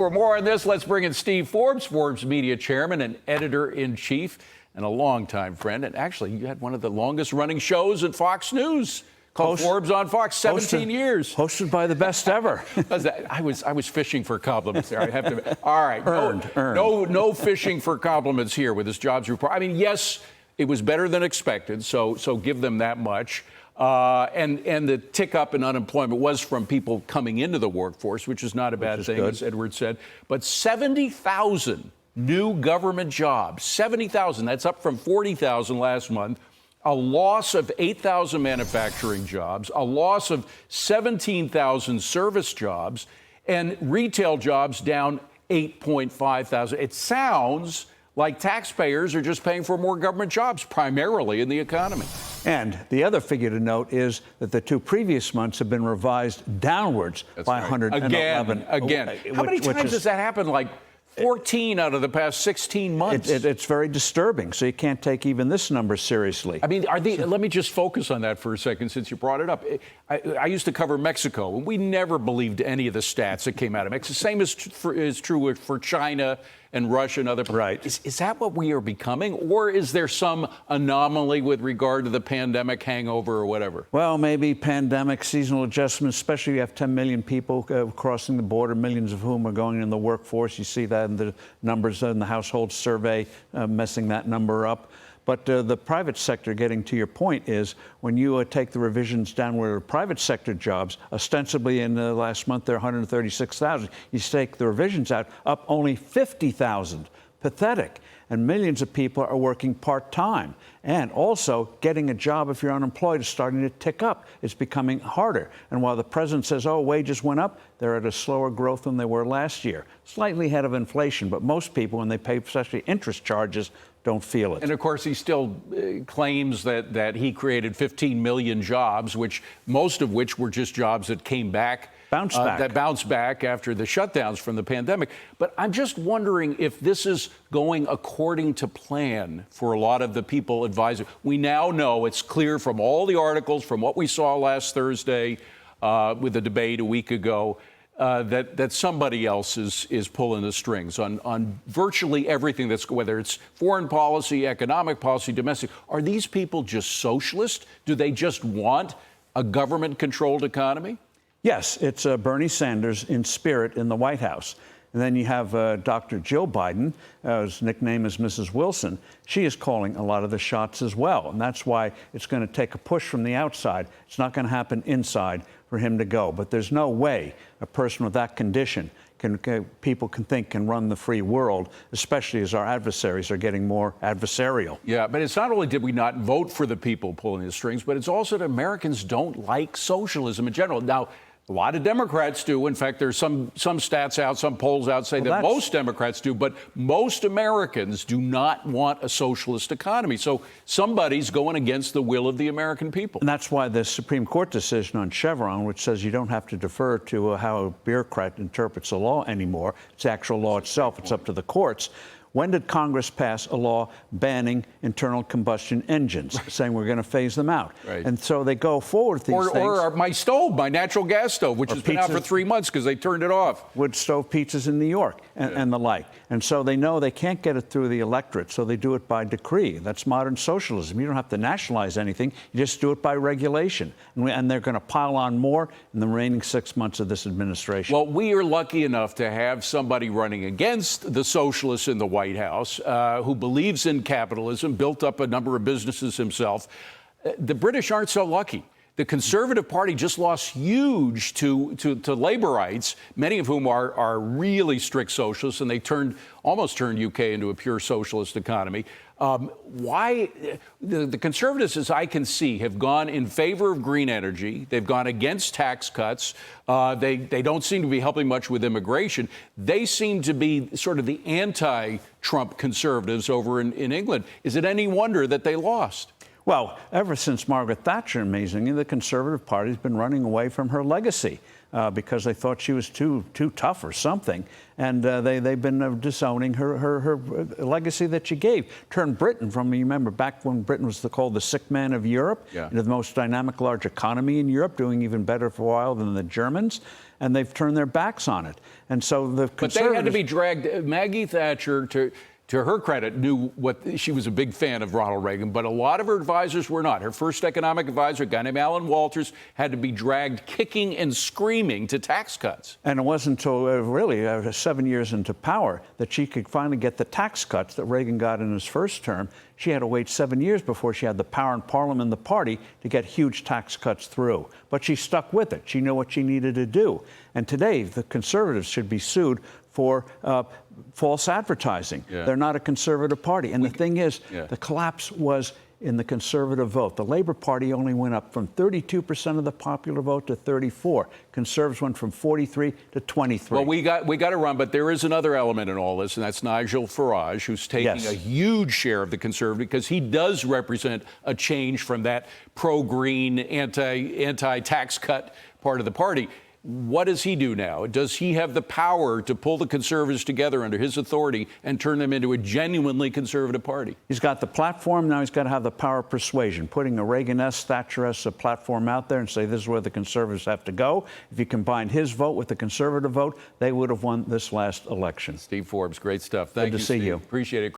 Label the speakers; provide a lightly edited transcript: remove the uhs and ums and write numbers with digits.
Speaker 1: For more on this, let's bring in Steve Forbes, Forbes Media chairman and editor-in-chief, and a longtime friend. And actually, you had one of the longest-running shows at Fox News called Forbes on Fox, 17 years.
Speaker 2: Hosted by the best ever.
Speaker 1: I was fishing for compliments there. I have to. All right,
Speaker 2: earned.
Speaker 1: No fishing for compliments here with this jobs report. I mean, yes, it was better than expected. So give them that much. And the tick up in unemployment was from people coming into the workforce, which is not a bad thing, as Edward said. But 70,000 new government jobs, 70,000. That's up from 40,000 last month. A loss of 8,000 manufacturing jobs, a loss of 17,000 service jobs, and retail jobs down 8.5 thousand. It sounds like taxpayers are just paying for more government jobs, primarily in the economy.
Speaker 2: And the other figure to note is that the two previous months have been revised downwards by 111.
Speaker 1: Again. How many times does that happen? Like 14 out of the past 16 months.
Speaker 2: It's very disturbing. So you can't take even this number seriously.
Speaker 1: I mean, let me just focus on that for a second since you brought it up. I used to cover Mexico, and we never believed any of the stats that came out of Mexico. Same is true for China and Russia and other.
Speaker 2: Right.
Speaker 1: Is that what we are becoming? Or is there some anomaly with regard to the pandemic hangover or whatever?
Speaker 2: Well, maybe pandemic, seasonal adjustments, especially you have 10 million people crossing the border, millions of whom are going in the workforce. You see that in the numbers in the household survey, messing that number up. But the private sector, getting to your point, is when you take the revisions downward of private sector jobs, ostensibly in the last month there are 136,000. You take the revisions out, up only 50,000. Pathetic. And millions of people are working part-time. And also, getting a job if you're unemployed is starting to tick up. It's becoming harder. And while the president says, oh, wages went up, they're at a slower growth than they were last year. Slightly ahead of inflation, but most people, when they pay especially interest charges, don't feel it.
Speaker 1: And of course, he still claims that he created 15 million jobs, most of which were just jobs that came back. That bounced back after the shutdowns from the pandemic. But I'm just wondering if this is going according to plan for a lot of the people advising. We now know, it's clear from all the articles, from what we saw last Thursday with the debate a week ago, that somebody else is pulling the strings on virtually everything whether it's foreign policy, economic policy, domestic. Are these people just socialists? Do they just want a government-controlled economy?
Speaker 2: Yes, it's Bernie Sanders in spirit in the White House. And then you have Dr. Jill Biden, whose nickname is Mrs. Wilson. She is calling a lot of the shots as well. And that's why it's going to take a push from the outside. It's not going to happen inside for him to go. But there's no way a person with that condition people can run the free world, especially as our adversaries are getting more adversarial.
Speaker 1: Yeah, but it's not only did we not vote for the people pulling the strings, but it's also that Americans don't like socialism in general. Now, a lot of Democrats do. In fact, there's some stats out, some polls out say that most Democrats do, but most Americans do not want a socialist economy. So somebody's going against the will of the American people.
Speaker 2: And that's why the Supreme Court decision on Chevron, which says you don't have to defer to how a bureaucrat interprets a law anymore, it's actual law itself, it's up to the courts. When did Congress pass a law banning internal combustion engines, saying we're going to phase them out? Right. And so they go forward with these things.
Speaker 1: Or my stove, my natural gas stove, which has been out for 3 months because they turned it off.
Speaker 2: Wood stove pizzas in New York and the like. And so they know they can't get it through the electorate, so they do it by decree. That's modern socialism. You don't have to nationalize anything. You just do it by regulation. And they're going to pile on more in the remaining 6 months of this administration.
Speaker 1: Well, we are lucky enough to have somebody running against the socialists in the White House who believes in capitalism, built up a number of businesses himself. The British aren't so lucky. The Conservative Party just lost huge to Labourites, many of whom are really strict socialists, and they almost turned UK into a pure socialist economy. Why the Conservatives, as I can see, have gone in favor of green energy. They've gone against tax cuts. They don't seem to be helping much with immigration. They seem to be sort of the anti-Trump Conservatives over in England. Is it any wonder that they lost?
Speaker 2: Well, ever since Margaret Thatcher, amazingly, the Conservative Party has been running away from her legacy. because they thought she was too tough or something. And they've been disowning her legacy that she gave. Turned Britain from, you remember, back when Britain was called the sick man of Europe, into the most dynamic large economy in Europe, doing even better for a while than the Germans. And they've turned their backs on it. And so the conservatives...
Speaker 1: But they had to be dragged. Maggie Thatcher, to her credit, knew what she was a big fan of Ronald Reagan, but a lot of her advisors were not. Her first economic advisor, a guy named Alan Walters, had to be dragged kicking and screaming to tax cuts.
Speaker 2: And it wasn't until really 7 years into power that she could finally get the tax cuts that Reagan got in his first term. She had to wait 7 years before she had the power in Parliament and the party to get huge tax cuts through. But she stuck with it. She knew what she needed to do. And today, the conservatives should be sued for false advertising. They're not a conservative party. And the thing is, the collapse was in the conservative vote. The Labour Party only went up from 32% of the popular vote to 34%. Conservatives went from 43 to 23.
Speaker 1: Well, we got to run, but there is another element in all this, and that's Nigel Farage, who's taking a huge share of the conservative, because he does represent a change from that pro-green, anti-tax cut part of the party. What does he do now? Does he have the power to pull the conservatives together under his authority and turn them into a genuinely conservative party?
Speaker 2: He's got the platform. Now he's got to have the power of persuasion, putting a Reagan-esque, Thatcher-esque platform out there and say this is where the conservatives have to go. If you combine his vote with the conservative vote, they would have won this last election.
Speaker 1: Steve Forbes, great stuff. Thank you,
Speaker 2: Good to see you.
Speaker 1: Appreciate it.